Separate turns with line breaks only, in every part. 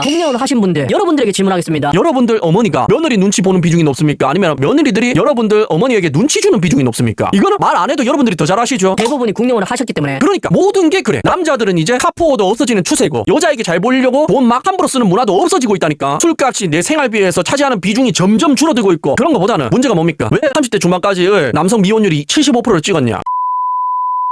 국내원을 하신 분들 여러분들에게 질문하겠습니다.
여러분들 어머니가 며느리 눈치 보는 비중이 높습니까? 아니면 며느리들이 여러분들 어머니에게 눈치 주는 비중이 높습니까? 이거는 말 안 해도 여러분들이 더 잘 아시죠?
대부분이 국내원을 하셨기 때문에.
그러니까 모든 게 그래. 남자들은 이제 카푸어도 없어지는 추세고 여자에게 잘 보이려고 돈 막 함부로 쓰는 문화도 없어지고 있다니까. 술값이 내 생활비에서 차지하는 비중이 점점 줄어들고 있고, 그런 거보다는 문제가 뭡니까? 왜 30대 중반까지 남성 미혼율이 75%를 찍었냐?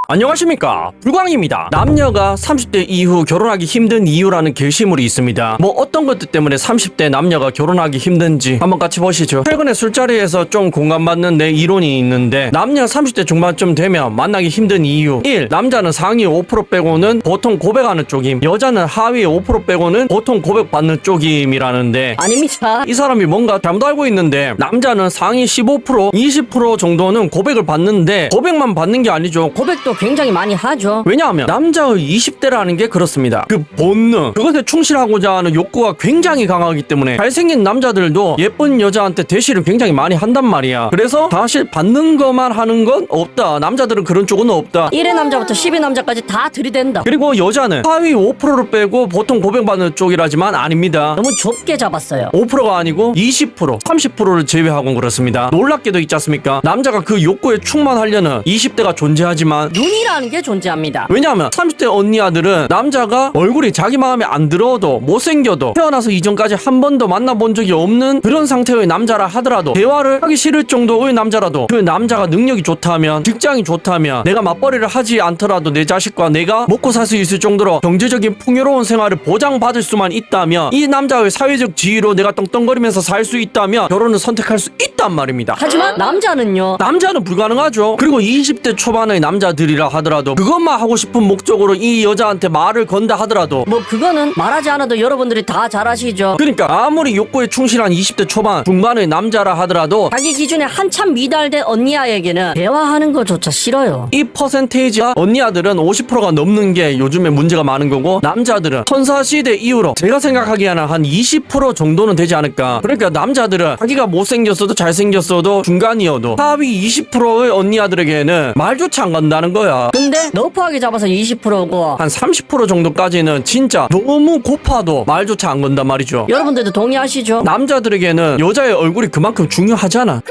안녕하십니까, 불광입니다. 남녀가 30대 이후 결혼하기 힘든 이유라는 게시물이 있습니다. 뭐 어떤 것들 때문에 30대 남녀가 결혼하기 힘든지 한번 같이 보시죠. 최근에 술자리에서 좀 공감받는 내 이론이 있는데, 남녀 30대 중반쯤 되면 만나기 힘든 이유 1. 남자는 상위 5% 빼고는 보통 고백하는 쪽임, 여자는 하위 5% 빼고는 보통 고백받는 쪽임이라는데,
아닙니다.
이 사람이 뭔가 잘못 알고 있는데, 남자는 상위 15% 20% 정도는 고백을 받는데 고백만 받는 게 아니죠.
고백도 굉장히 많이 하죠.
왜냐하면 남자의 20대라는 게 그렇습니다. 그 본능, 그것에 충실하고자 하는 욕구가 굉장히 강하기 때문에 잘생긴 남자들도 예쁜 여자한테 대시를 굉장히 많이 한단 말이야. 그래서 사실 받는 것만 하는 건 없다. 남자들은 그런 쪽은 없다.
1의 남자부터 10의 남자까지 다 들이댄다.
그리고 여자는 하위 5%를 빼고 보통 고백받는 쪽이라지만 아닙니다.
너무 좁게 잡았어요.
5%가 아니고 20%, 30%를 제외하고 그렇습니다. 놀랍게도 있지 않습니까? 남자가 그 욕구에 충만하려는 20대가 존재하지만
눈이라는 게 존재합니다.
왜냐하면 30대 언니 아들은 남자가 얼굴이 자기 마음에 안 들어도 못생겨도 태어나서 이전까지 한 번도 만나본 적이 없는 그런 상태의 남자라 하더라도, 대화를 하기 싫을 정도의 남자라도 그 남자가 능력이 좋다면, 직장이 좋다면, 내가 맞벌이를 하지 않더라도 내 자식과 내가 먹고 살 수 있을 정도로 경제적인 풍요로운 생활을 보장받을 수만 있다면, 이 남자의 사회적 지위로 내가 떵떵거리면서 살 수 있다면 결혼을 선택할 수 있단 말입니다.
하지만 남자는요.
남자는 불가능하죠. 그리고 20대 초반의 남자들이라 하더라도 그것만 하고 싶은 목적으로 이 여자한테 말을 건다 하더라도,
뭐 그거는 말하지 않아도 여러분들이 다 잘 아시죠.
그러니까 아무리 욕구에 충실한 20대 초반 중반의 남자라 하더라도
자기 기준에 한참 미달된 언니아에게는 대화하는 것조차 싫어요.
이 퍼센테이지가, 언니 아들은 50%가 넘는 게 요즘에 문제가 많은 거고, 남자들은 선사시대 이후로 제가 생각하기에는 한 20% 정도는 되지 않을까. 그러니까 남자들은 자기가 못생겼어도 잘생겼어도 중간이어도 하위 20%의 언니 아들에게는 말조차 안 건다는 거야.
근데 너프하게 잡아서 20%고
한 30% 정도까지는 진짜 너무 고파도 말조차 안 건단 말이죠.
여러분들도 동의하시죠?
남자들에게는 여자의 얼굴이 그만큼 중요하잖아.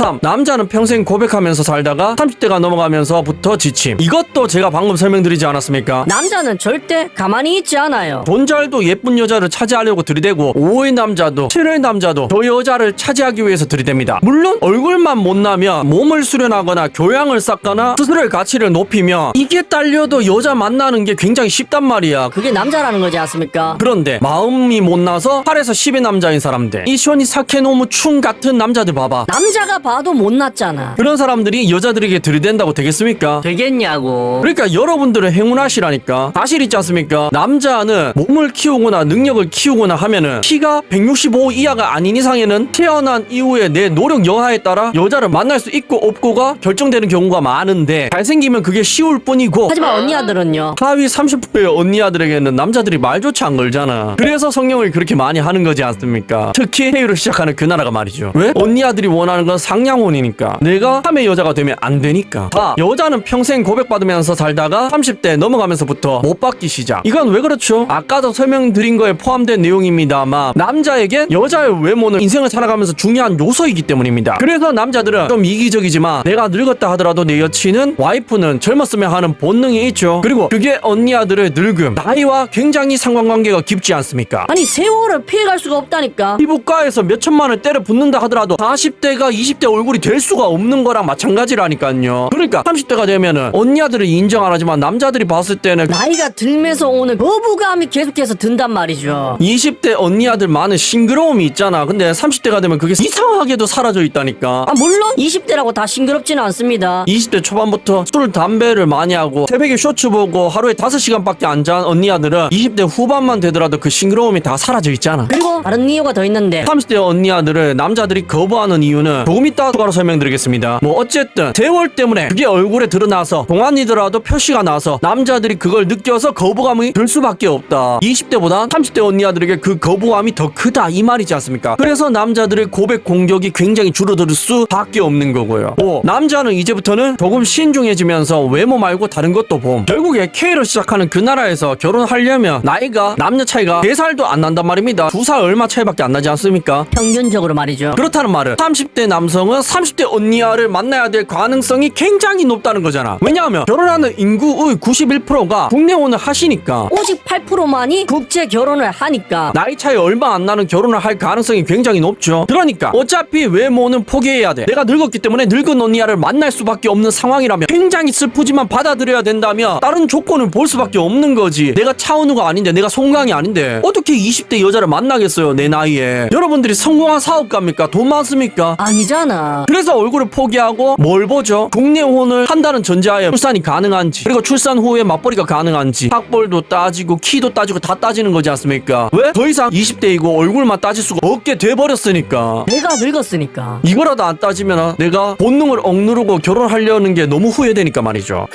3. 남자는 평생 고백하면서 살다가 30대가 넘어가면서부터 지침. 이것도 제가 방금 설명드리지 않았습니까?
남자는 절대 가만히 있지 않아요.
돈 잘도 예쁜 여자를 차지하려고 들이대고, 5의 남자도 7의 남자도 저 여자를 차지하기 위해서 들이댑니다. 물론 얼굴만 못나면 몸을 수련하거나 교양을 쌓거나 스스로의 가치를 높이며 이게 딸려도 여자 만나는 게 굉장히 쉽단 말이야.
그게 남자라는 거지 않습니까?
그런데 마음이 못나서 8에서 10의 남자인 사람들, 이 쇼니 사케노무 춘 같은 남자들 봐봐.
남자가 봐도 못났잖아.
그런 사람들이 여자들에게 들이댄다고 되겠습니까?
되겠냐고.
그러니까 여러분들은 행운하시라니까. 사실 있지 않습니까? 남자는 몸을 키우거나 능력을 키우거나 하면은 키가 165 이하가 아닌 이상에는 태어난 이후에 내 노력 여하에 따라 여자를 만날 수 있고 없고가 결정되는 경우가 많은데, 잘생기면 그게 쉬울 뿐이고,
하지만 언니아들은요.
하위 30%의 언니 아들에게는 남자들이 말조차 안 걸잖아. 그래서 성형을 그렇게 많이 하는 거지 않습니까? 특히 K로 시작하는 그 나라가 말이죠. 왜? 언니 아들이 원하는 건 상냥혼이니까. 내가 3의 여자가 되면 안 되니까. 4. 여자는 평생 고백받으면서 살다가 30대 넘어가면서부터 못 받기 시작. 이건 왜 그렇죠? 아까도 설명드린 거에 포함된 내용입니다만, 남자에겐 여자의 외모는 인생을 살아가면서 중요한 요소이기 때문입니다. 그래서 남자들은 좀 이기적이지만, 내가 늙었다 하더라도 내 여친은, 와이프는 젊었으면 하는 본능이 있죠. 그리고 그게 언니 아들의 늙음, 나이와 굉장히 상관관계가 깊지 않습니까?
아니 세월을 피해갈 수가 없다니까.
피부과에서 몇 천만을 때려 붓는다 하더라도 40대가 20대 얼굴이 될 수가 없는 거랑 마찬가지라니까요. 그러니까 30대가 되면은 언니 아들은 인정 안 하지만 남자들이 봤을 때는
나이가 들면서 오는 거부감이 계속해서 든단 말이죠.
20대 언니 아들 많은 싱그러움이 있잖아. 근데 30대가 되면 그게 이상하게도 사라져 있다니까.
물론 20대라고 다 싱그럽지는 않습니다.
20대 초반부터 술 담배를 많이 하고 새벽에 쇼츠 보고 하루에 5시간밖에 안 잔 언니 아들은 20대 후반만 되더라도 그 싱그러움이 다 사라져 있잖아.
그리고 다른 이유가 더 있는데,
30대 언니 아들을 남자들이 거부하는 이유는 조금 이따 이따 추가로 설명드리겠습니다. 뭐 어쨌든 세월 때문에 그게 얼굴에 드러나서 동안이더라도 표시가 나서 남자들이 그걸 느껴서 거부감이 들 수밖에 없다. 20대보다 30대 언니들에게 그 거부감이 더 크다 이 말이지 않습니까? 그래서 남자들의 고백 공격이 굉장히 줄어들 수밖에 없는 거고요. 남자는 이제부터는 조금 신중해지면서 외모 말고 다른 것도 봄. 결국에 K로 시작하는 그 나라에서 결혼하려면 나이가 남녀 차이가 4살도 안 난단 말입니다. 2살 얼마 차이밖에 안 나지 않습니까?
평균적으로 말이죠.
그렇다는 말은 30대 남성은 30대 언니야를 만나야 될 가능성이 굉장히 높다는 거잖아. 왜냐하면 결혼하는 인구의 91%가 국내혼을 하시니까
오직 8%만이 국제 결혼을 하니까
나이 차이 얼마 안 나는 결혼을 할 가능성이 굉장히 높죠. 그러니까 어차피 외모는 포기해야 돼. 내가 늙었기 때문에 늙은 언니야를 만날 수밖에 없는 상황이라면 굉장히 슬프지만 받아들여야 된다면 다른 조건을 볼 수밖에 없는 거지. 내가 차은우가 아닌데 내가 송강이 아닌데 어떻게 20대 여자를 만나겠어요 내 나이에. 여러분들이 성공한 사업가입니까? 돈 많습니까?
아니잖아.
그래서 얼굴을 포기하고 뭘 보죠? 국내혼을 한다는 전제하에 출산이 가능한지, 그리고 출산 후에 맞벌이가 가능한지, 학벌도 따지고 키도 따지고 다 따지는 거지 않습니까? 왜? 더 이상 20대이고 얼굴만 따질 수가 없게 돼버렸으니까.
내가 늙었으니까.
이거라도 안 따지면 내가 본능을 억누르고 결혼하려는 게 너무 후회되니까 말이죠.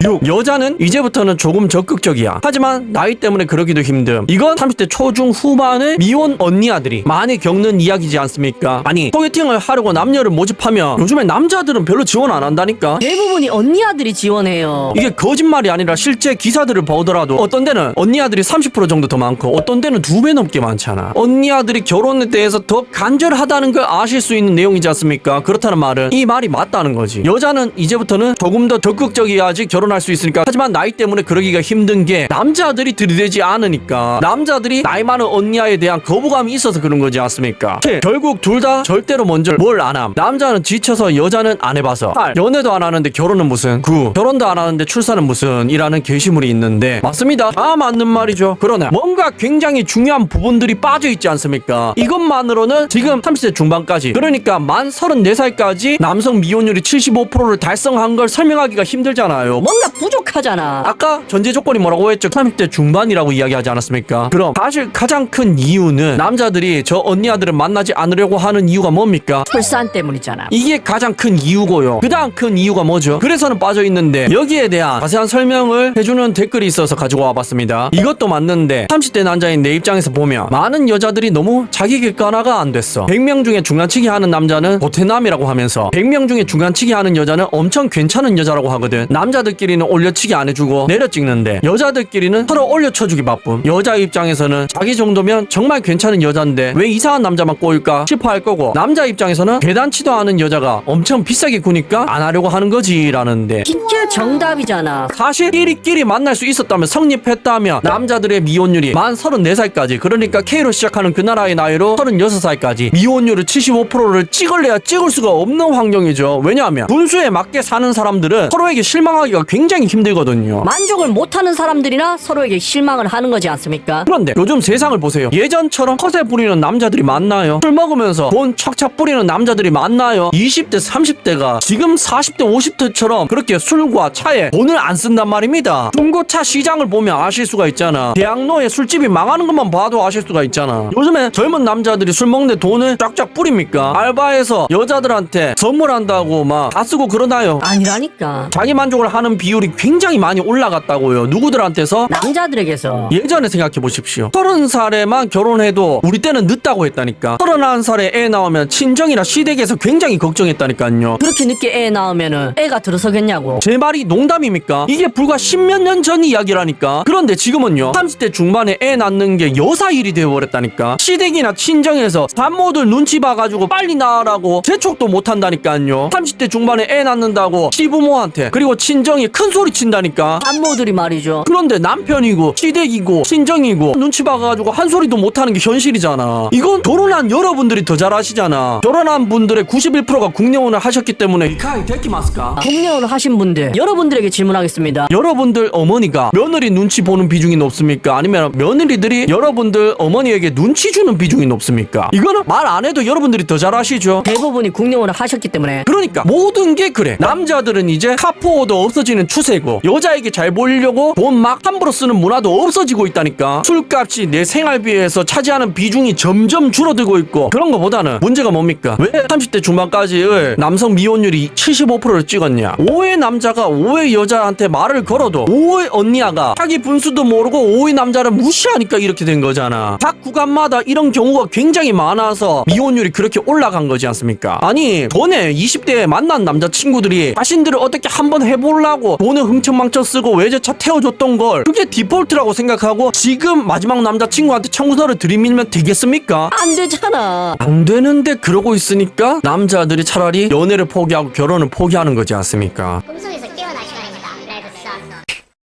6. 여자는 이제부터는 조금 적극적이야. 하지만 나이 때문에 그러기도 힘듦. 이건 30대 초중 후반의 미혼 언니아들이 많이 겪는 이야기지 않습니까? 아니 소개팅을 하려고 남녀를 모집하면 요즘에 남자들은 별로 지원 안 한다니까.
대부분이 언니 아들이 지원해요.
이게 거짓말이 아니라 실제 기사들을 보더라도 어떤 데는 언니 아들이 30% 정도 더 많고 어떤 데는 2배 넘게 많잖아. 언니 아들이 결혼에 대해서 더 간절하다는 걸 아실 수 있는 내용이지 않습니까? 그렇다는 말은 이 말이 맞다는 거지. 여자는 이제부터는 조금 더 적극적이어야지 결혼할 수 있으니까. 하지만 나이 때문에 그러기가 힘든 게 남자들이 들이대지 않으니까. 남자들이 나이 많은 언니아에 대한 거부감이 있어서 그런 거지 않습니까? 결국 둘 다 절대로 먼저 뭘 안 함. 남자는 지쳐서 여자는 안 해봐서. 8. 연애도 안 하는데 결혼은 무슨. 9. 결혼도 안 하는데 출산은 무슨 이라는 게시물이 있는데 맞습니다. 다 맞는 말이죠. 그러나 뭔가 굉장히 중요한 부분들이 빠져있지 않습니까? 이것만으로는 지금 30대 중반까지, 그러니까 만 34살까지 남성 미혼율이 75%를 달성한 걸 설명하기가 힘들잖아요.
뭔가 부족하잖아.
아까 전제 조건이 뭐라고 했죠? 30대 중반이라고 이야기하지 않았습니까? 그럼 사실 가장 큰 이유는 남자들이 저 언니 아들을 만나지 않으려고 하는 이유가 뭡니까?
출산 때문이잖아.
이게 가장 큰 이유고요. 그 다음 큰 이유가 뭐죠? 그래서는 빠져있는데 여기에 대한 자세한 설명을 해주는 댓글이 있어서 가지고 와봤습니다. 이것도 맞는데 30대 남자인 내 입장에서 보면 많은 여자들이 너무 자기 객관화가 안 됐어. 100명 중에 중간치기 하는 남자는 보태남이라고 하면서 100명 중에 중간치기 하는 여자는 엄청 괜찮은 여자라고 하거든. 남자들끼리는 올려치기 안 해주고 내려찍는데 여자들끼리는 서로 올려쳐주기 바쁨. 여자 입장에서는 자기 정도면 정말 괜찮은 여잔데 왜 이상한 남자만 꼬일까 싶어 할 거고, 남자 입장에서는 계단치도 않은 여자가 엄청 비싸게 구니까 안 하려고 하는 거지 라는데,
진짜 정답이잖아.
사실 끼리끼리 만날 수 있었다면, 성립했다면 남자들의 미혼율이 만 34살까지, 그러니까 K로 시작하는 그 나라의 나이로 36살까지 미혼율을 75%를 찍을래야 찍을 수가 없는 환경이죠. 왜냐하면 분수에 맞게 사는 사람들은 서로에게 실망하기가 굉장히 힘들거든요.
만족을 못하는 사람들이나 서로에게 실망을 하는 거지 않습니까?
그런데 요즘 세상을 보세요. 예전처럼 허세 부리는 남자들이 많나요? 술 먹으면서 돈 척척 뿌리는 남자들이 많나요? 20대 30대가 지금 40대 50대처럼 그렇게 술과 차에 돈을 안 쓴단 말입니다. 중고차 시장을 보면 아실 수가 있잖아. 대학로에 술집이 망하는 것만 봐도 아실 수가 있잖아. 요즘에 젊은 남자들이 술 먹는데 돈을 쫙쫙 뿌립니까? 알바해서 여자들한테 선물한다고 막 다 쓰고 그러나요?
아니라니까.
자기 만족을 하는 비율이 굉장히 많이 올라갔다고요. 누구들한테서?
남자들에게서.
예전에 생각해 보십시오. 30살에만 결혼해도 우리 때는 늦다고 했다니까. 31살에 애 나오면 친정이나 시댁에서 굉장히 걱정했다니까요.
그렇게 늦게 애 낳으면은 애가 들어서겠냐고.
제 말이 농담입니까? 이게 불과 10몇 년 전 이야기라니까. 그런데 지금은요, 30대 중반에 애 낳는 게 여사 일이 되어버렸다니까. 시댁이나 친정에서 산모들 눈치 봐가지고 빨리 낳으라고 재촉도 못한다니까요. 30대 중반에 애 낳는다고 시부모한테 그리고 친정이 큰 소리 친다니까.
산모들이 말이죠.
그런데 남편이고 시댁이고 친정이고 눈치 봐가지고 한 소리도 못하는 게 현실이잖아. 이건 결혼한 여러분들이 더 잘 아시잖아. 결혼한 분들의 91%가 국내혼을 하셨기 때문에 이카이 데키마스까?
국내혼을 하신 분들, 여러분들에게 질문하겠습니다.
여러분들 어머니가 며느리 눈치 보는 비중이 높습니까? 아니면 며느리들이 여러분들 어머니에게 눈치 주는 비중이 높습니까? 이거는 말 안 해도 여러분들이 더 잘 아시죠?
대부분이 국내혼을 하셨기 때문에.
그러니까 모든 게 그래. 남자들은 이제 카포도 없어지는 없어지는 추세고 여자에게 잘 보이려고 돈 막 함부로 쓰는 문화도 없어지고 있다니까. 술값이 내 생활비에서 차지하는 비중이 점점 줄어들고 있고 그런 거보다는 문제가 뭡니까? 왜 30대 중반까지의 남성 미혼율이 75%를 찍었냐? 5의 남자가 5의 여자한테 말을 걸어도 5의 언니야가 자기 분수도 모르고 5의 남자를 무시하니까 이렇게 된 거잖아. 각 구간마다 이런 경우가 굉장히 많아서 미혼율이 그렇게 올라간 거지 않습니까? 아니 전에 20대에 만난 남자친구들이 자신들을 어떻게 한번 해보려고 돈을 흥청망청 쓰고 외제차 태워줬던 걸 그게 디폴트라고 생각하고 지금 마지막 남자친구한테 청구서를 들이밀면 되겠습니까?
안 되잖아.
안 되는데 그러고 있으니까 남자들이 차라리 연애를 포기하고 결혼을 포기하는 거지 않습니까?
꿈속에서 깨어날 시간입니다. 레드 썬.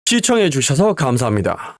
시청해주셔서 감사합니다.